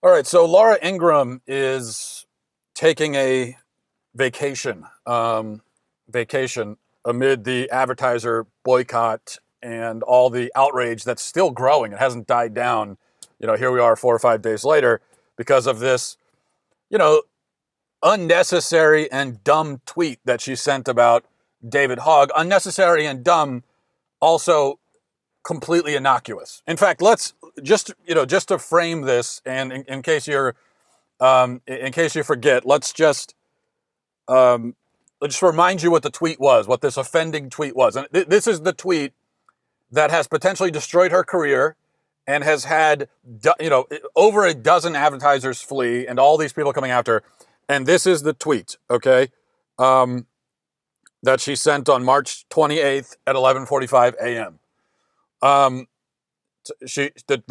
All right, so Laura Ingraham is taking a vacation, vacation amid the advertiser boycott and all the outrage that's still growing. It hasn't died down. Here we are 4 or 5 days later because of this, you know, unnecessary and dumb tweet that she sent about David Hogg. Unnecessary and dumb, also completely innocuous. In fact, let's just to frame this, and in case in case you forget, let's just remind you what the tweet was, what this offending tweet was. And this is the tweet that has potentially destroyed her career and has had, over a dozen advertisers flee and all these people coming after her. And this is the tweet, okay, that she sent on March 28th at 11:45 a.m. The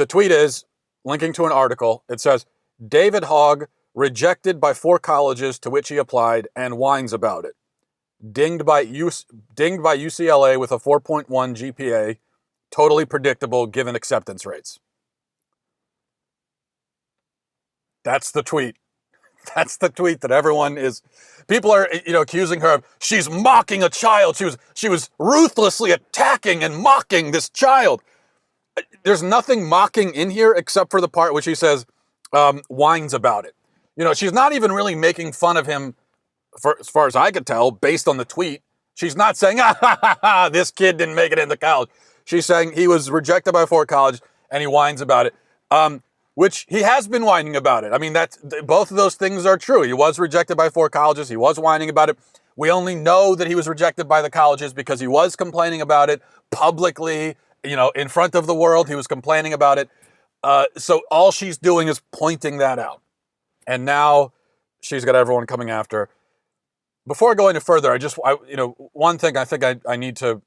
tweet is linking to an article. It says, David Hogg rejected by 4 colleges to which he applied and whines about it. Dinged by UCLA with a 4.1 GPA. Totally predictable given acceptance rates. That's the tweet. That's the tweet that people are, accusing her of, she's mocking a child. She was ruthlessly attacking and mocking this child. There's nothing mocking in here except for the part where she says, whines about it. She's not even really making fun of him, as far as I could tell, based on the tweet. She's not saying, this kid didn't make it into college. She's saying he was rejected by 4 colleges and he whines about it, which he has been whining about it. I mean, both of those things are true. He was rejected by 4 colleges. He was whining about it. We only know that he was rejected by the colleges because he was complaining about it publicly, in front of the world. He was complaining about it. So all she's doing is pointing that out. And now she's got everyone coming after her. Before I go any further, one thing I think I need to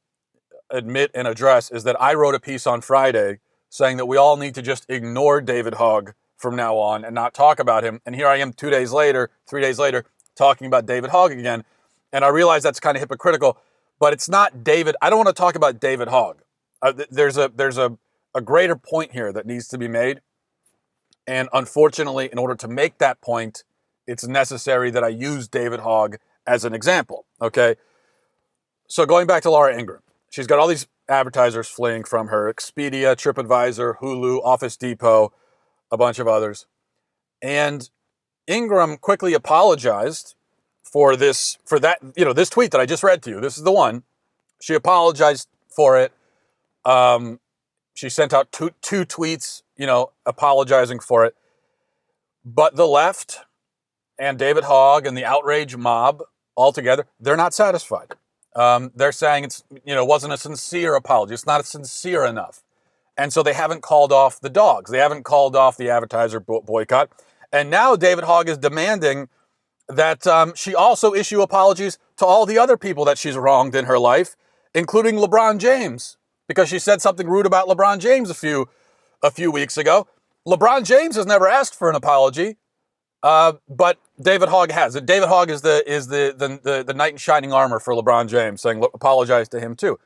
admit and address is that I wrote a piece on Friday saying that we all need to just ignore David Hogg from now on and not talk about him. And here I am 3 days later, talking about David Hogg again. And I realize that's kind of hypocritical, but it's not David. I don't want to talk about David Hogg. There's a greater point here that needs to be made. And unfortunately, in order to make that point, it's necessary that I use David Hogg as an example. Okay. So going back to Laura Ingraham, she's got all these advertisers fleeing from her: Expedia, TripAdvisor, Hulu, Office Depot, a bunch of others. And Ingraham quickly apologized for this tweet that I just read to you. This is the one. She apologized for it. She sent out two tweets, apologizing for it. But the left and David Hogg and the outrage mob altogether, they're not satisfied. They're saying wasn't a sincere apology. It's not sincere enough. And so they haven't called off the dogs. They haven't called off the advertiser boycott. And now David Hogg is demanding that she also issue apologies to all the other people that she's wronged in her life, including LeBron James, because she said something rude about LeBron James a few weeks ago. LeBron James has never asked for an apology, but David Hogg has. And David Hogg is the knight in shining armor for LeBron James, saying apologize to him too.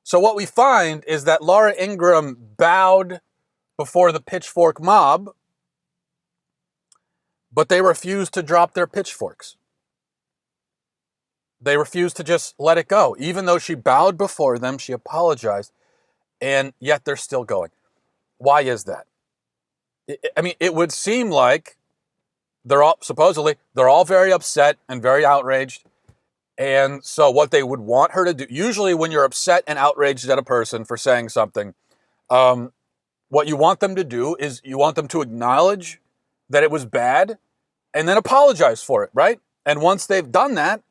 So what we find is that Laura Ingraham bowed before the Pitchfork mob, but they refused to drop their pitchforks. They refused to just let it go. Even though she bowed before them, she apologized, and yet they're still going. Why is that? It would seem like they're all very upset and very outraged. And so what they would want her to do, usually when you're upset and outraged at a person for saying something, what you want them to do is you want them to acknowledge that it was bad and then apologize for it, right? And once they've done that,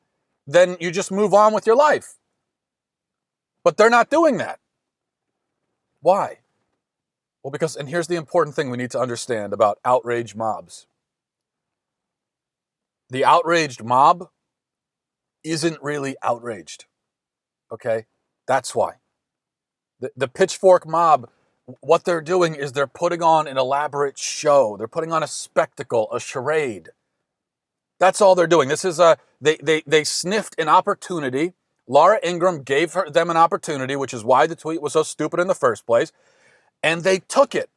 then you just move on with your life. But they're not doing that. Why? Well, and here's the important thing we need to understand about outrage mobs. The outraged mob isn't really outraged. Okay? That's why. The Pitchfork mob, what they're doing is they're putting on an elaborate show. They're putting on a spectacle, a charade. That's all they're doing. This is they sniffed an opportunity. Laura Ingraham gave them an opportunity, which is why the tweet was so stupid in the first place, and they took it.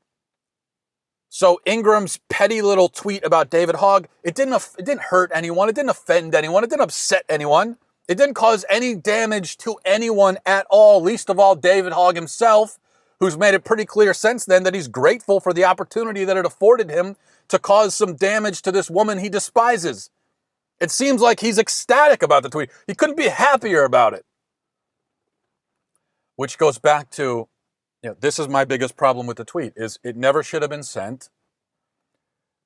So Ingram's petty little tweet about David Hogg, it didn't hurt anyone. It didn't offend anyone. It didn't upset anyone. It didn't cause any damage to anyone at all, least of all David Hogg himself, who's made it pretty clear since then that he's grateful for the opportunity that it afforded him to cause some damage to this woman he despises. It seems like he's ecstatic about the tweet. He couldn't be happier about it. Which goes back to, this is my biggest problem with the tweet, is it never should have been sent.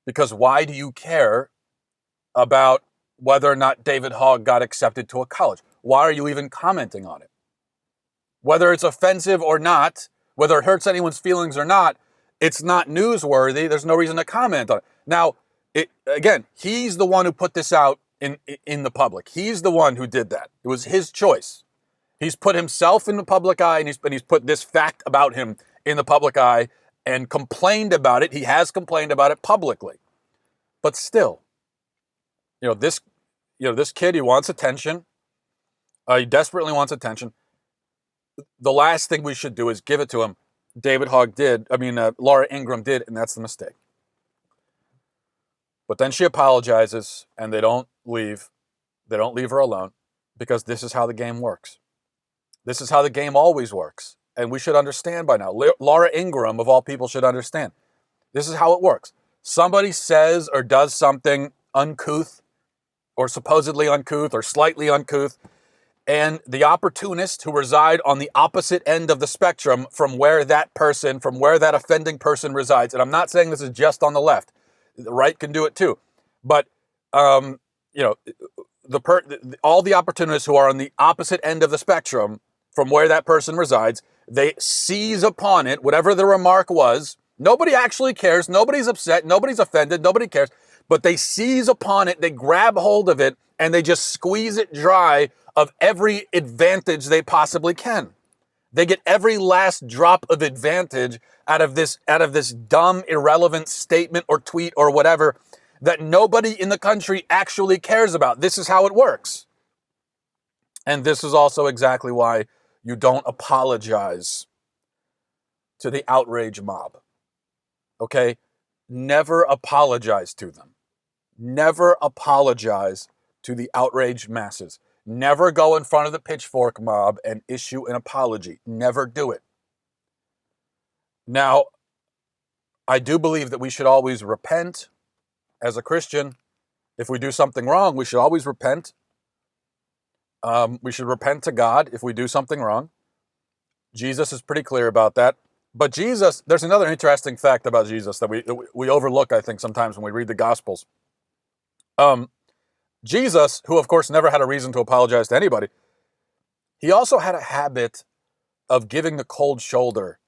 Because why do you care about whether or not David Hogg got accepted to a college? Why are you even commenting on it? Whether it's offensive or not, whether it hurts anyone's feelings or not, it's not newsworthy. There's no reason to comment on it. Now, again, he's the one who put this out in the public. He's the one who did that. It was his choice. He's put himself in the public eye, and he's put this fact about him in the public eye and complained about it. He has complained about it publicly. But still, this kid, he wants attention. He desperately wants attention. The last thing we should do is give it to him. Laura Ingraham did, and that's the mistake. But then she apologizes, and they don't leave her alone, because this is how the game works. This is how the game always works. And we should understand by now. Laura Ingraham, of all people, should understand. This is how it works. Somebody says or does something uncouth, or supposedly uncouth, or slightly uncouth, and the opportunists who reside on the opposite end of the spectrum from where that offending person resides, and I'm not saying this is just on the left. The right can do it too. But, all the opportunists who are on the opposite end of the spectrum from where that person resides, they seize upon it, whatever the remark was. Nobody actually cares. Nobody's upset. Nobody's offended. Nobody cares. But they seize upon it. They grab hold of it, and they just squeeze it dry of every advantage they possibly can. They get every last drop of advantage out of this dumb, irrelevant statement or tweet or whatever that nobody in the country actually cares about. This is how it works. And this is also exactly why you don't apologize to the outrage mob. Okay? Never apologize to them. Never apologize to the outraged masses. Never go in front of the Pitchfork mob and issue an apology. Never do it. Now, I do believe that we should always repent. As a Christian, if we do something wrong, we should always repent. We should repent to God if we do something wrong. Jesus is pretty clear about that. But Jesus, there's another interesting fact about Jesus that we overlook, I think, sometimes when we read the Gospels. Jesus, who of course never had a reason to apologize to anybody, he also had a habit of giving the cold shoulder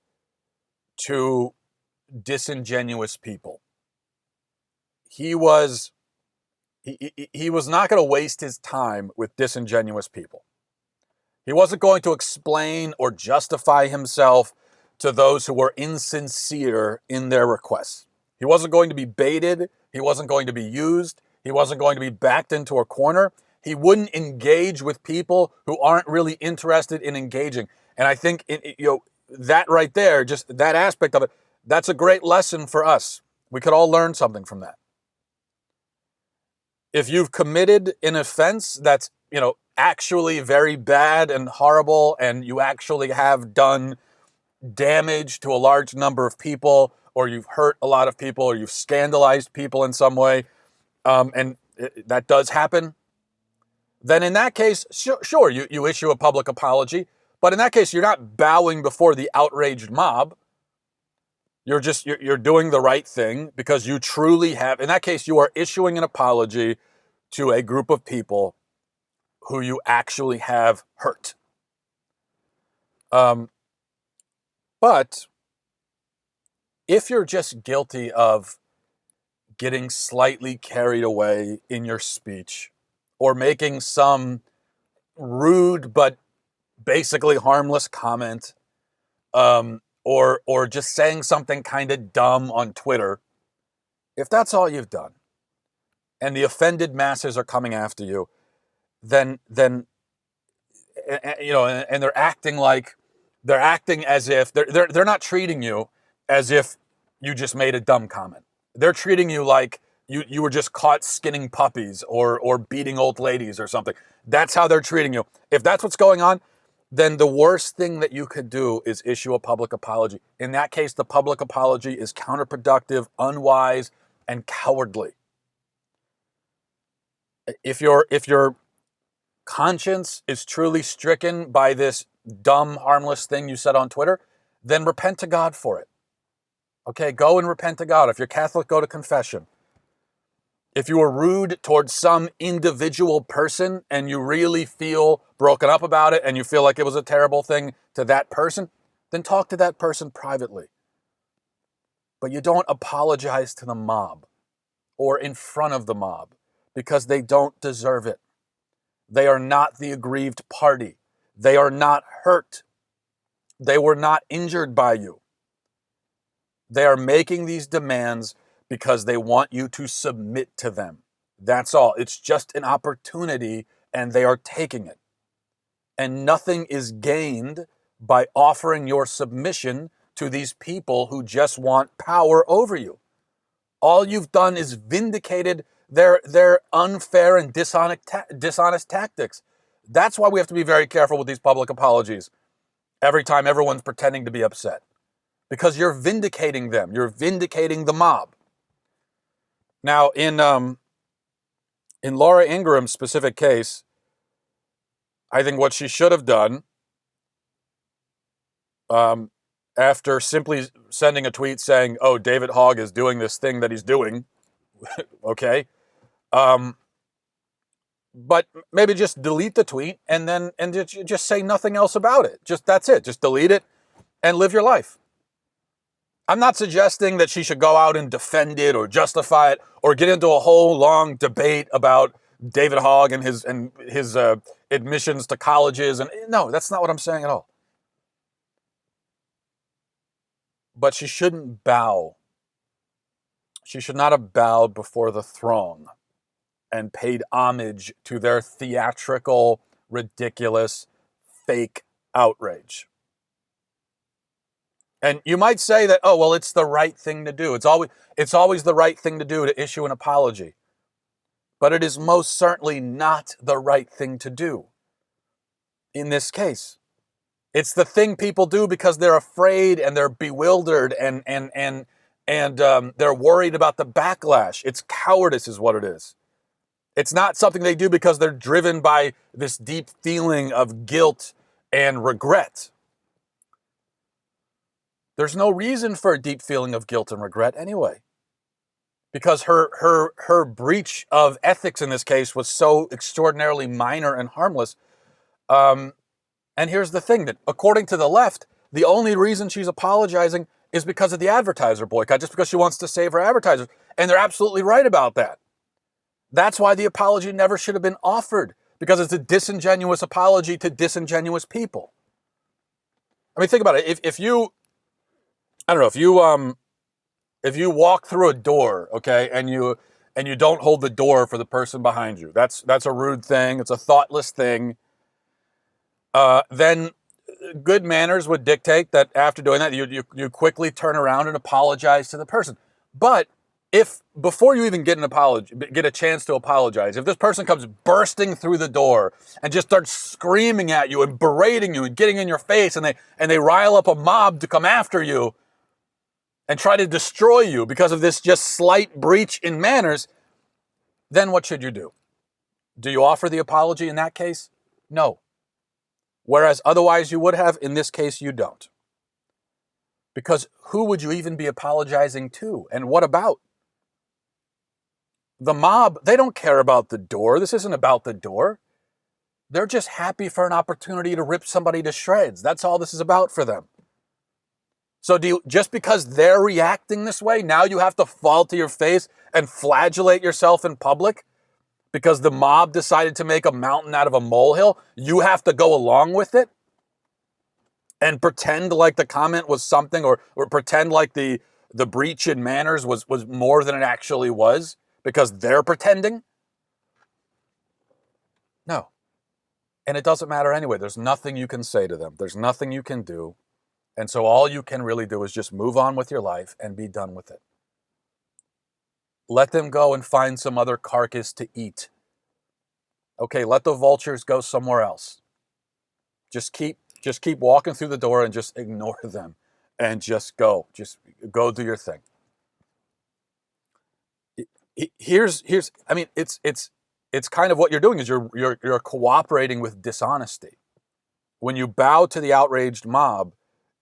to disingenuous people. He was not going to waste his time with disingenuous people. He wasn't going to explain or justify himself to those who were insincere in their requests. He wasn't going to be baited. He wasn't going to be used. He wasn't going to be backed into a corner. He wouldn't engage with people who aren't really interested in engaging. And I think that right there, just that aspect of it, that's a great lesson for us. We could all learn something from that. If you've committed an offense that's, actually very bad and horrible, and you actually have done damage to a large number of people, or you've hurt a lot of people, or you've scandalized people in some way, and that does happen, then in that case, sure, you issue a public apology, but in that case, you're not bowing before the outraged mob. You're doing the right thing because you truly have, in that case, you are issuing an apology to a group of people who you actually have hurt. But if you're just guilty of getting slightly carried away in your speech, or making some rude but basically harmless comment, or just saying something kind of dumb on Twitter, if that's all you've done, and the offended masses are coming after you, then and they're acting as if they're not treating you as if you just made a dumb comment. They're treating you like you were just caught skinning puppies or beating old ladies or something. That's how they're treating you. If that's what's going on, then the worst thing that you could do is issue a public apology. In that case, the public apology is counterproductive, unwise, and cowardly. If your conscience is truly stricken by this dumb, harmless thing you said on Twitter, then repent to God for it. Okay, go and repent to God. If you're Catholic, go to confession. If you were rude towards some individual person and you really feel broken up about it and you feel like it was a terrible thing to that person, then talk to that person privately. But you don't apologize to the mob or in front of the mob because they don't deserve it. They are not the aggrieved party. They are not hurt. They were not injured by you. They are making these demands because they want you to submit to them. That's all. It's just an opportunity, and they are taking it. And nothing is gained by offering your submission to these people who just want power over you. All you've done is vindicated their unfair and dishonest tactics. That's why we have to be very careful with these public apologies every time everyone's pretending to be upset. Because you're vindicating them. You're vindicating the mob. Now, in Laura Ingram's specific case, I think what she should have done, after simply sending a tweet saying, "Oh, David Hogg is doing this thing that he's doing," okay, but maybe just delete the tweet and just say nothing else about it. That's it. Just delete it and live your life. I'm not suggesting that she should go out and defend it or justify it or get into a whole long debate about David Hogg and his admissions to colleges. And no, that's not what I'm saying at all. But she shouldn't bow. She should not have bowed before the throng and paid homage to their theatrical, ridiculous, fake outrage. And you might say that, oh, well, it's the right thing to do. It's always the right thing to do to issue an apology. But it is most certainly not the right thing to do in this case. It's the thing people do because they're afraid and they're bewildered and they're worried about the backlash. It's cowardice is what it is. It's not something they do because they're driven by this deep feeling of guilt and regret. There's no reason for a deep feeling of guilt and regret anyway. Because her breach of ethics in this case was so extraordinarily minor and harmless. And here's the thing, that according to the left, the only reason she's apologizing is because of the advertiser boycott, just because she wants to save her advertisers. And they're absolutely right about that. That's why the apology never should have been offered, because it's a disingenuous apology to disingenuous people. I mean, think about it. If you walk through a door, okay, and you don't hold the door for the person behind you, that's a rude thing. It's a thoughtless thing. Then good manners would dictate that after doing that, you quickly turn around and apologize to the person. But if before you even get a chance to apologize, if this person comes bursting through the door and just starts screaming at you and berating you and getting in your face, and they rile up a mob to come after you and try to destroy you because of this just slight breach in manners, then what should you do? Do you offer the apology in that case? No. Whereas otherwise you would have, in this case you don't. Because who would you even be apologizing to? And what about? The mob, they don't care about the door. This isn't about the door. They're just happy for an opportunity to rip somebody to shreds. That's all this is about for them. So just because they're reacting this way, now you have to fall to your face and flagellate yourself in public because the mob decided to make a mountain out of a molehill? You have to go along with it and pretend like the comment was something, or pretend like the breach in manners was more than it actually was because they're pretending? No. And it doesn't matter anyway. There's nothing you can say to them. There's nothing you can do. And so all you can really do is just move on with your life and be done with it. Let them go and find some other carcass to eat. Okay, let the vultures go somewhere else. Just keep walking through the door and just ignore them and just go do your thing. Here's I mean, it's kind of what you're doing is you're cooperating with dishonesty. When you bow to the outraged mob,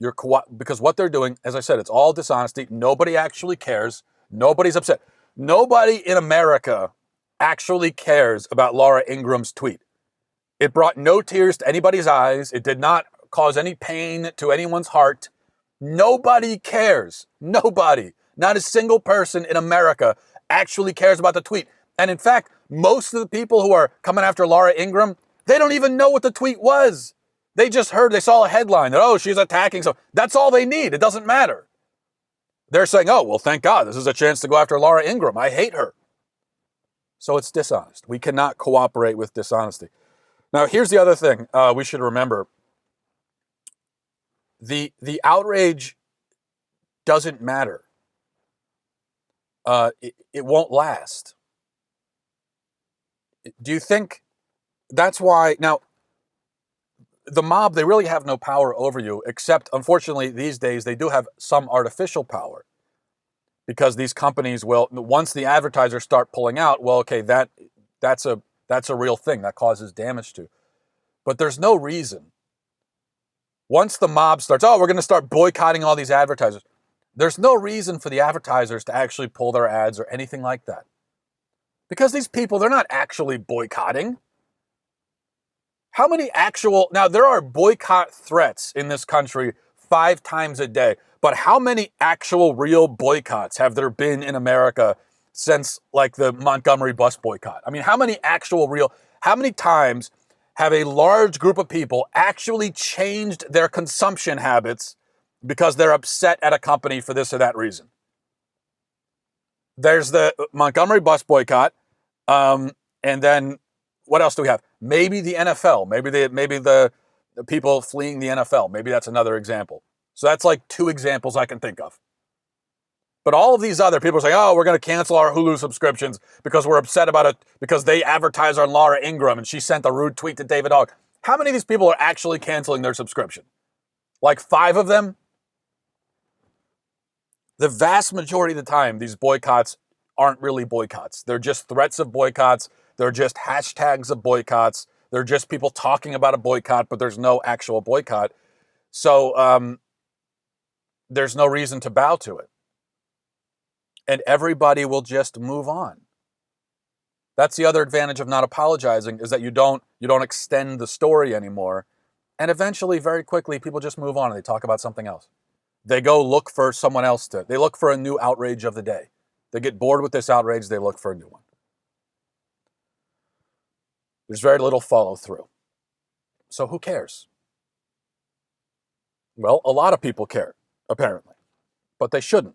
because what they're doing, as I said, it's all dishonesty. Nobody actually cares. Nobody's upset. Nobody in America actually cares about Laura Ingraham's tweet. It brought no tears to anybody's eyes. It did not cause any pain to anyone's heart. Nobody cares. Nobody. Not a single person in America actually cares about the tweet. And in fact, most of the people who are coming after Laura Ingraham, they don't even know what the tweet was. They just they saw a headline that, oh, she's attacking. So that's all they need. It doesn't matter. They're saying, oh, well, thank God. This is a chance to go after Laura Ingraham. I hate her. So it's dishonest. We cannot cooperate with dishonesty. Now, here's the other thing we should remember. The outrage doesn't matter. It won't last. Do you think that's why? Now, the mob, they really have no power over you, except, unfortunately, these days, they do have some artificial power. Because these companies will, once the advertisers start pulling out, well, okay, that's a real thing. That causes damage to. But there's no reason. Once the mob starts, oh, we're going to start boycotting all these advertisers. There's no reason for the advertisers to actually pull their ads or anything like that. Because these people, they're not actually boycotting. How many now there are boycott threats in this country 5 times a day, but how many actual real boycotts have there been in America since like the Montgomery bus boycott? I mean, how many times have a large group of people actually changed their consumption habits because they're upset at a company for this or that reason? There's the Montgomery bus boycott, and then what else do we have? Maybe the NFL, maybe the people fleeing the NFL. Maybe that's another example. So that's like 2 examples I can think of. But all of these other people are saying, oh, we're going to cancel our Hulu subscriptions because we're upset about it because they advertise on Laura Ingraham and she sent a rude tweet to David Hogg. How many of these people are actually canceling their subscription? Like 5 of them? The vast majority of the time, these boycotts aren't really boycotts. They're just threats of boycotts. They're just hashtags of boycotts. They're just people talking about a boycott, but there's no actual boycott. So there's no reason to bow to it. And everybody will just move on. That's the other advantage of not apologizing, is that you don't extend the story anymore. And eventually, very quickly, people just move on and they talk about something else. They go look for someone else they look for a new outrage of the day. They get bored with this outrage, they look for a new one. There's very little follow through. So who cares? Well, a lot of people care, apparently. But they shouldn't.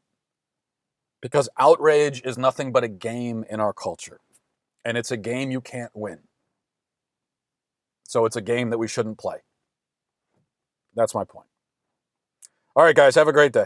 Because outrage is nothing but a game in our culture. And it's a game you can't win. So it's a game that we shouldn't play. That's my point. All right, guys, have a great day.